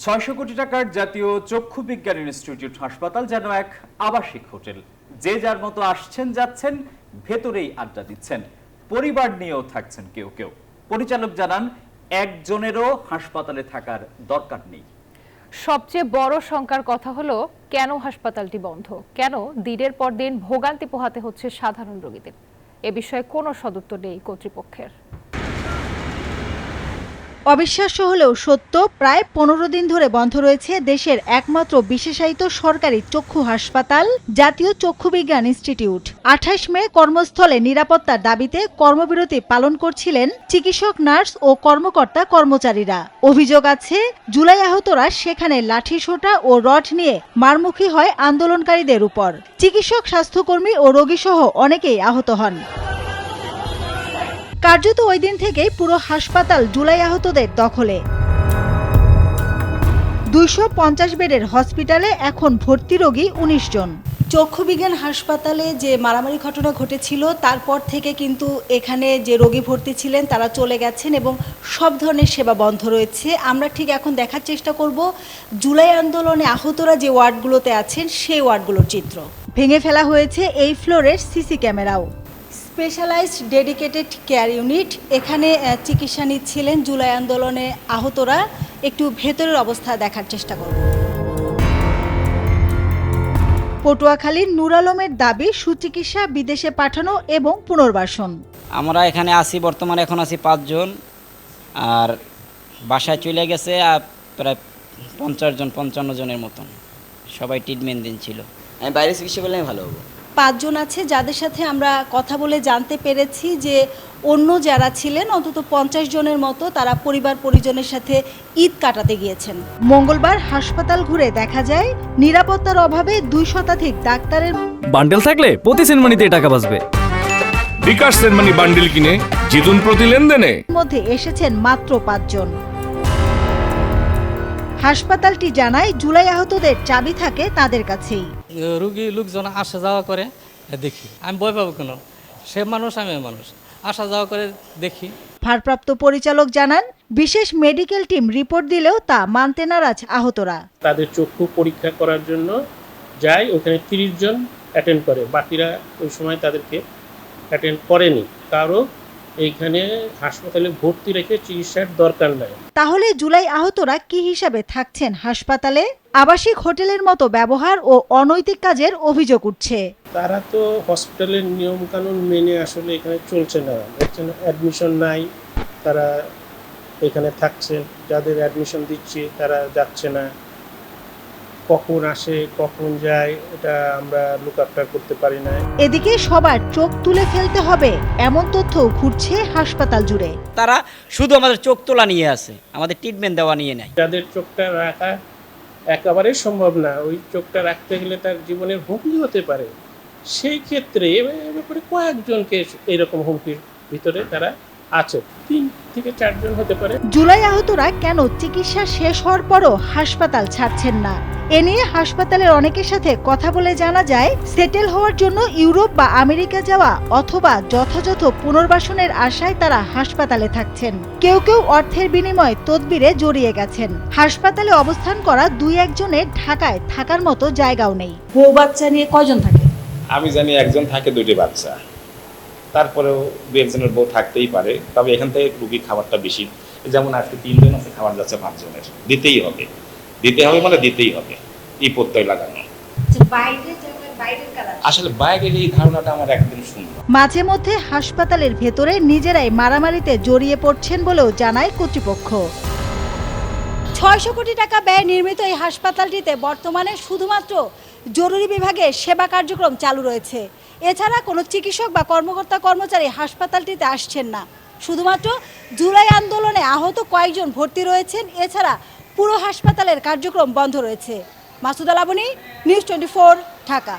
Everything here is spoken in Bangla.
৬০০ কোটি টাকার জাতীয় চক্ষু বিজ্ঞান ইনস্টিটিউট হাসপাতাল যেন এক আবাসিক হোটেল। যে যার মতো আসছেন যাচ্ছেন, ভেতরেই আড্ডা দিচ্ছেন, পরিবার নিয়েও থাকছেন কেউ কেউ। পরিচালক জানান, একজনেরও হাসপাতালে থাকার দরকার নেই। সবচেয়ে বড় শঙ্কার কথা হলো, কেন হাসপাতালটি বন্ধ, কেন দিনের পর দিন ভোগান্তি পোহাতে হচ্ছে সাধারণ রোগীদের। এ বিষয়ে কোনো সদুত্তর নেই কর্তৃপক্ষের। অবিশ্বাস্য হলেও সত্য, প্রায় 15 দিন ধরে বন্ধ রয়েছে দেশের একমাত্র বিশেষায়িত সরকারি চক্ষু হাসপাতাল জাতীয় চক্ষু বিজ্ঞান ইনস্টিটিউট। 28 মে কর্মস্থলে নিরাপত্তার দাবিতে কর্মবিরতি পালন করছিলেন চিকিৎসক, নার্স ও কর্মকর্তা কর্মচারীরা। অভিযোগ আছে, জুলাই আহতরা সেখানে লাঠিসোঁটা ও রড নিয়ে মারমুখী হয় আন্দোলনকারীদের উপর। চিকিৎসক, স্বাস্থ্যকর্মী ও রোগীসহ অনেকেই আহত হন। কার্যত ওই দিন থেকেই পুরো হাসপাতাল জুলাই আহতদের দখলে। 250 বেডের হসপিটালে এখন ভর্তি রোগী 19 জন। চক্ষু বিজ্ঞান হাসপাতালে যে মারামারি ঘটনা ঘটেছিল, তারপর থেকে কিন্তু এখানে যে রোগী ভর্তি ছিলেন তারা চলে গেছেন এবং সব ধরনের সেবা বন্ধ রয়েছে। আমরা ঠিক এখন দেখার চেষ্টা করব জুলাই আন্দোলনে আহতরা যে ওয়ার্ডগুলোতে আছেন সেই ওয়ার্ডগুলোর চিত্র। ভেঙে ফেলা হয়েছে এই ফ্লোরের সিসি ক্যামেরাও। স্পেশালাইজড ডেডিকেটেড কেয়ার ইউনিট, এখানে চিকিৎসা নিচ্ছিলেন জুলাই আন্দোলনে আহতরা। একটু ভেতরের অবস্থা দেখার চেষ্টা করব। পটুয়াখালীর নূর আলমের দাবি, সুচিকিৎসা, বিদেশে পাঠানো এবং পুনর্বাসন। আমরা এখানে আছি, বর্তমানে এখন আছি 5 জন, আর বাসায় চলে গেছে প্রায় 55 জনের মতন। সবাই ট্রিটমেন্ট দিন ছিল। আমি বাইরে চিকিৎসা করলে ভালো হবো। 5 জন আছে যাদের সাথে আমরা কথা বলে জানতে পেরেছি যে অন্য যারা ছিলেন অন্তত 50 জনের মতো, তারা পরিবার পরিজনের সাথে ঈদ কাটাতে গিয়েছেন। মঙ্গলবার হাসপাতাল ঘুরে দেখা যায় নিরাপত্তার অভাবে 2 শতাধিক ডাক্তারের বান্ডেল থাকলে প্রতি সেনমানিতে টাকা বাঁচবে। বিকাশ সেনমানি বান্ডেল কিনে জিতুন প্রতি লেনদেনে। মধ্যে এসেছেন মাত্র 5 জন। হাসপাতালটি জানায়, জুলাই আহতদের চাবি থাকে তাদের কাছেই। রুগী লোকজন আসা যাওয়া করে দেখি, আমি ভয় পাবো কেন? সে মানুষ, আমি মানুষ, আসা যাওয়া করে দেখি। ভারপ্রাপ্ত পরিচালক জানান, বিশেষ মেডিকেল টিম রিপোর্ট দিলেও তা মানতে নারাজ আহতরা। তাদের চক্ষু পরীক্ষা করার জন্য যায়, ওখানে 30 জন অ্যাটেন্ড করে, বাকিরা ওই সময় তাদেরকে অ্যাটেন্ড করেনি। কারো এইখানে হাসপাতালে ভর্তি রেখে চিকিৎসার দরকার নাই। তাহলে জুলাই আহতরা কি হিসাবে থাকছেন হাসপাতালে? আবাসিক হোটেলের মতো ব্যবহার ও অনৈতিক কাজের অভিযোগ উঠছে। তারা তো হসপিটালের নিয়ম কানুন মেনে আসলে এখানে চলছে না। অ্যাডমিশন নাই, তারা এখানে থাকছেন। যাদের অ্যাডমিশন দিচ্ছি তারা যাচ্ছে না। কখন আসে কখন যায় এটা আমরা লুকআপটা করতে পারি না। এদিকে সবার চোখ তুলে ফেলতে হবে এমন তথ্য ঘুরছে হাসপাতাল জুড়ে। তারা শুধু আমাদের চোখ তোলা নিয়ে আছে, আমাদের ট্রিটমেন্ট দেওয়া নিয়ে নাই। যাদের চোখটা রাখা একেবারে সম্ভব না, ওই চোখটা রাখতে গেলে তার জীবনের হুমকি হতে পারে, সেই ক্ষেত্রে ব্যাপারে কয়েকজনকে এইরকম হুমকির ভিতরে তারা আছে, 3 থেকে 4 জন হতে পারে। জুলাই আহতরা কেন চিকিৎসা শেষ হওয়ার পরও হাসপাতাল ছাড়ছেন না? এ নিয়ে হাসপাতালের অনেকের সাথে কথা বলে জানা যায়, সেটেল হওয়ার জন্য ইউরোপ বা আমেরিকা যাওয়া অথবা যথাযথ পুনর্বাসনের আশায় তারা হাসপাতালে থাকছেন। কেউ কেউ অর্থের বিনিময়ে তদবিরে জড়িয়ে গেছেন। হাসপাতালে অবস্থান করা 2-1 জনের ঢাকায় থাকার মতো জায়গাও নেই। বউ বাচ্চা নিয়ে কয়জন থাকে? আমি জানি একজন থাকে, 2টি বাচ্চা, তারপরেও 2-1 বউ থাকতেই পারে। তবে এখান থেকে রুগীর খাবারটা বেশি, যেমন আজকে 3 জন আছে, খাবার যাচ্ছে 5 জনের। দিতেই হবে মানে দিতেই হবে, এই প্রত্যয় লাগানো। আসলে বাইরের এই ধারণাটা আমার একদম শূন্য। মাঝে মধ্যে হাসপাতালের ভেতরে নিজেরাই মারামারিতে জড়িয়ে পড়ছেন বলেও জানায় কর্তৃপক্ষ। 600 কোটি টাকা ব্যয়ে নির্মিত এই হাসপাতালটিতে বর্তমানে শুধুমাত্র জরুরি বিভাগে সেবা কার্যক্রম চালু রয়েছে। এছাড়া কোনো চিকিৎসক বা কর্মকর্তা কর্মচারী হাসপাতালটিতে আসছেন না। শুধুমাত্র জুলাই আন্দোলনে আহত কয়েকজন ভর্তি রয়েছেন। এছাড়া পুরো হাসপাতালের কার্যক্রম বন্ধ রয়েছে। মাসুদা লাবনী, নিউজ 24, ঢাকা।